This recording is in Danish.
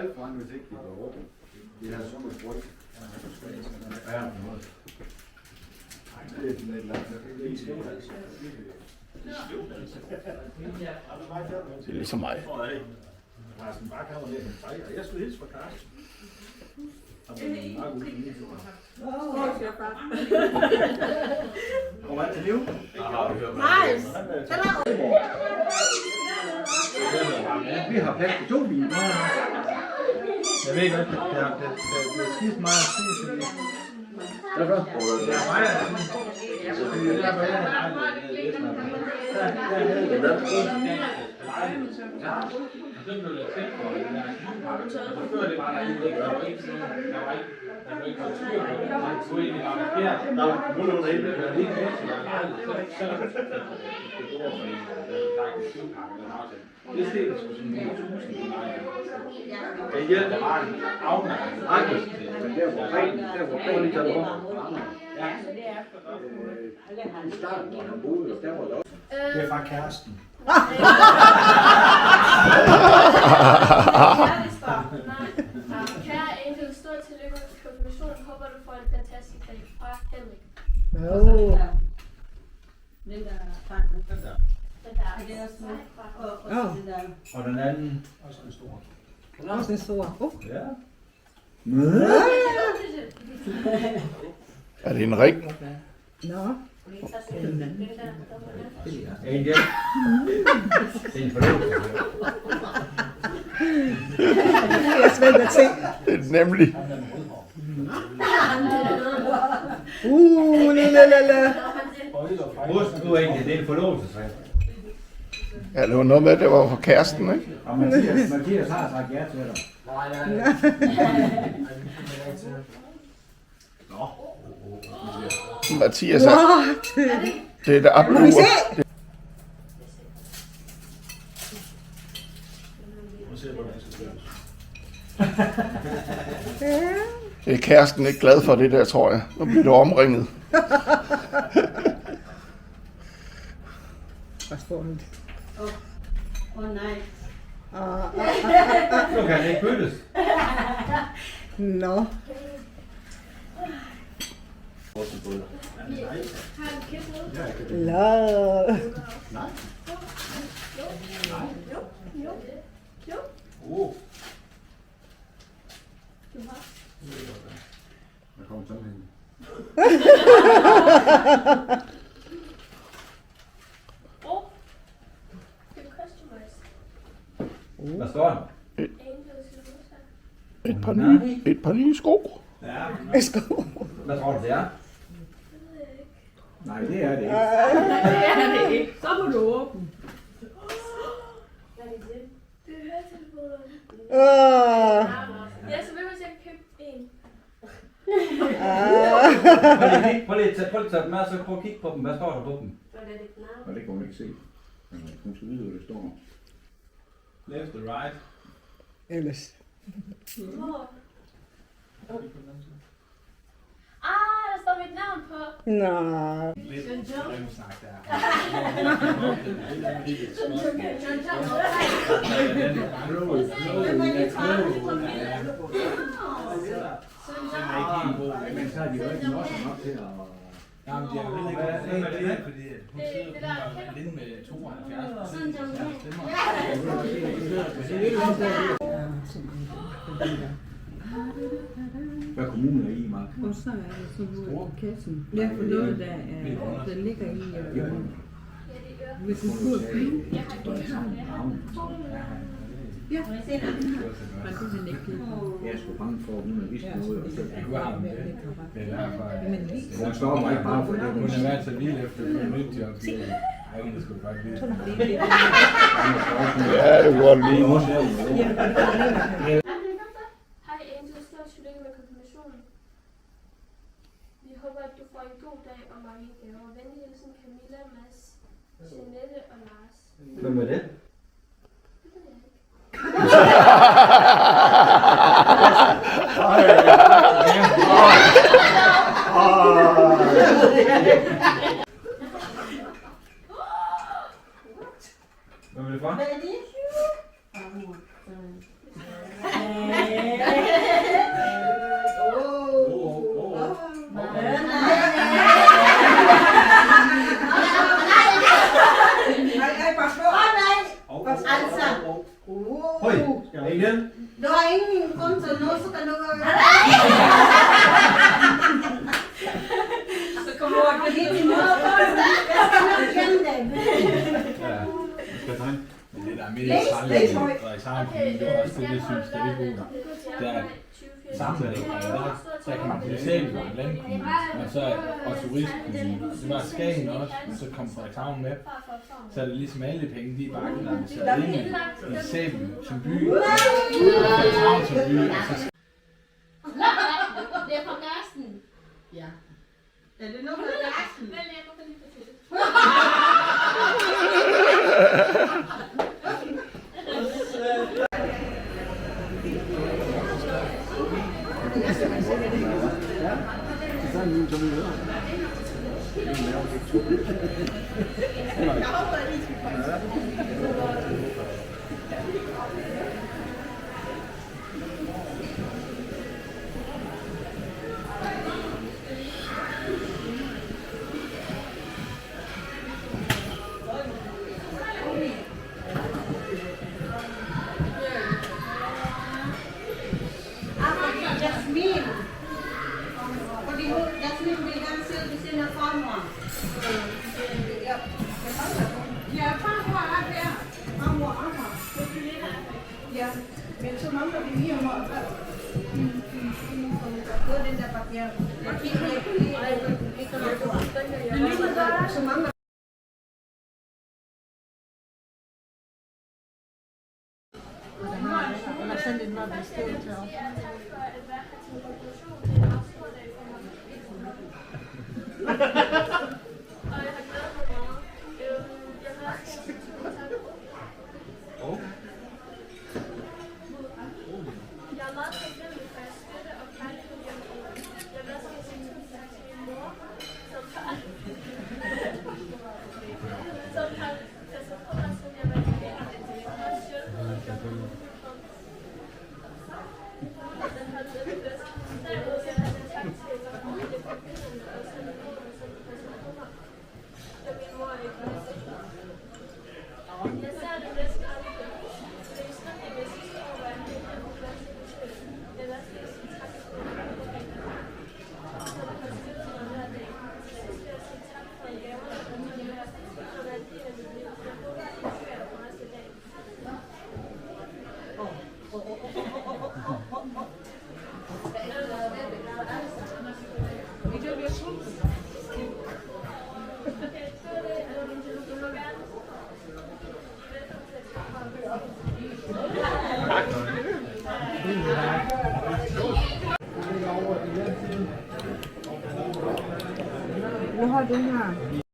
alt for mange, hvis ikke de var åbne. Vi har sådan noget brug. Ja, det er sådan et eller andet. Det er ligesom mig. Carsten Bak, han var lidt en træk, og jeg skulle hilse fra Carsten. Han var en meget god mening. Kommer han til liv? Nice! Vi har plads til 2 biler. Jeg ved ikke, det er skidt meget tid, fordi Hvorfor? det er mig, så blev det tæt for den der kylpakke. Så før det var der ikke noget, der var ikke noget styr på det. Man skulle egentlig bare parkere. Nå, nu er det Det var lige væk, så det går for en, der er kylpakke, den aftale. Det steg sgu sådan 1000 for mig. Det hjælper bare en afmærket. Men der hvor Preben lige tager det op. Ja. I starten, hvor han boede, der var det også. Det er fra kæresten. Kære Angel, stort tillykke med konfirmationen. Håber du får en fantastisk dag fra Henrik. Den der fandt. Den der Det er også og det der. Og den anden, også en stor. Også en stor. Ja. Er det en ring? Nå. Angel. Det er en forlovelse. Det er svært at se. Det er nemlig. La. Husk nu Angel, det er en forlovelsesring. Ja, det var noget med, at det var for kæresten, ikke? Og Mathias har sagt ja til dig. Mathias er... Det er der Må vi absolut. se? Nu ser jeg, hvordan jeg skal gøre. Ja. Det er kæresten ikke glad for det der, tror jeg. Nu bliver du omringet. Hvad står der? Nej. Så kan det ikke byttes. Nå. har en kæft med. La. Oh. Der kommer sådan en. Det er customized. Hvad står der? Angels Et par nye sko. Ja. Sko. Hvad tror du det er? Nej, det er det ikke. Det er det ikke. Så må du åbne. Hvad er det? Det er høretelefonerne. Ja, så vil man selv købe en. Prøv lige at tage dem med, så prøv at kigge på dem. Hvad står der på dem? Hvad er det navn? Og det kan hun ikke se. Men hun skal vide, hvad det står. Left and right. Ellers. Hvor? Der står mit navn på. Nå. Lidt snak der. Men så er de jo ikke også nok til at... Jamen, det er jo heller ikke fordi hun sidder Det der og alene med 72. Sådan som Hvad kommunen er i, Mark? Og så er det sådan noget i kassen. Ja, for noget, der ligger i. Hvis du skulle blive. Ja, men det er han ikke. Jeg er sgu bange for, at hun har vist noget. Og så... Det er derfor. Hun står mig ikke bare for det. Hun har været så lige efter et nyt job. Ej, det skulle godt lide. Ja, det var lige. Hej Angel, stort tillykke med konfirmationen. Vi håber, at du får en god dag og mange gaver. Venlig hilsen Camilla, Mads, Jeanette og Lars. Hvem er det? Det ved jeg ikke. Hvad vil det for? Hvad er det? Igen. Du har ingen grund til noget, så kan du gøre det. Så kommer du op helt i måde. Jeg skal nok kende dem. Ja. Skal jeg tage en? Men det der er mere træligt og i samme det er også det, jeg synes, det er lidt god. Det er sammenlægning, der kan man blive selv i en landkommune, og så og turistkommune. Det var Skagen også, og så kom Frederikshavn med. Så er det ligesom alle penge, de er bare kanaliseret ind i Sæben som by, Frederikshavn som by, og så Det er fra Garsten. Ja. Er det noget med Garsten? Vel, jeg kan lige fortælle. Jasmin. Fordi Jasmin vil gerne sidde ved siden af farmor. Ja, farmor er der. Farmor. Ja, men så mangler vi lige om at få den der papir. Jeg kigger lige så mangler Han har sendt en meget besked til os. Jeg er meget taknemmelig for jeres støtte og kærlighed gennem året. Jeg vil også gerne sige tusind tak til min mor, som har passet på mig, siden jeg var lille. Og støttet og gjort mig den har det bedst. Derudover vil jeg have tak til familie, forbindelse og så min mor, som passer på mig. Da min mor ikke var sikker. Jeg ser det næsten aldrig. Det er sådan, at jeg sidste år var jeg helt på plads i besøg. Jeg vil også lige sige tak til min mor. Så det har støttet mig hver dag. Til sidst vil jeg sige tak for gaverne, og for at være en del af mit liv. Jeg håber, at I ser mig også i dag. Nu har du den her.